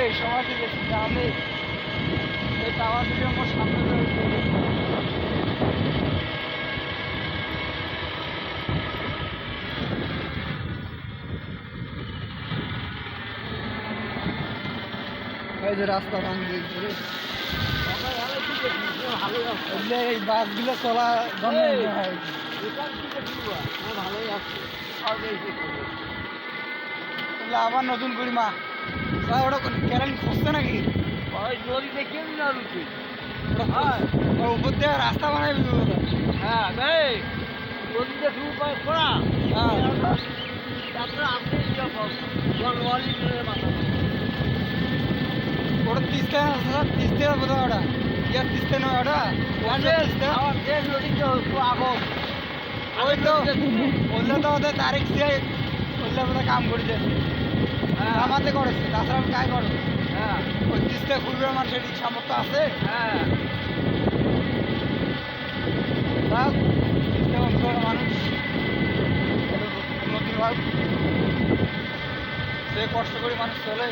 এই সময় থেকে আমি এই টাওয়ার দিকে আমার সামনে রয়েছে। এই যে রাস্তা ভাঙে দিয়েছে রে, এই বাসগুলো চলা বন্ধ হয়। ভালোই আছে, আবার নতুন করি মা ওটা ক্যারেন্ট খুঁজছে নাকি? ওই নদী দেখে না রুচি উপর দিয়ে রাস্তা বানাবি। হ্যাঁ ভাই, নদীতে পড়া ওটা তিস্তে তিস্তে বোধহয় ওটা ইয়ার তিস্তে নয় ওটা আগো ওই তো বললে তো ওদের তারিখ দিয়ে বললে বোধহয় কাম করছে আমাদের করেছে, তাছাড়া কাজ করে। হ্যাঁ ওই তিস্তে খুলবে মানুষের সামর্থ্য আছে। হ্যাঁ তিস্তে অঞ্চলের মানুষ নদীর ভাব সে কষ্ট করে মানুষ চলে।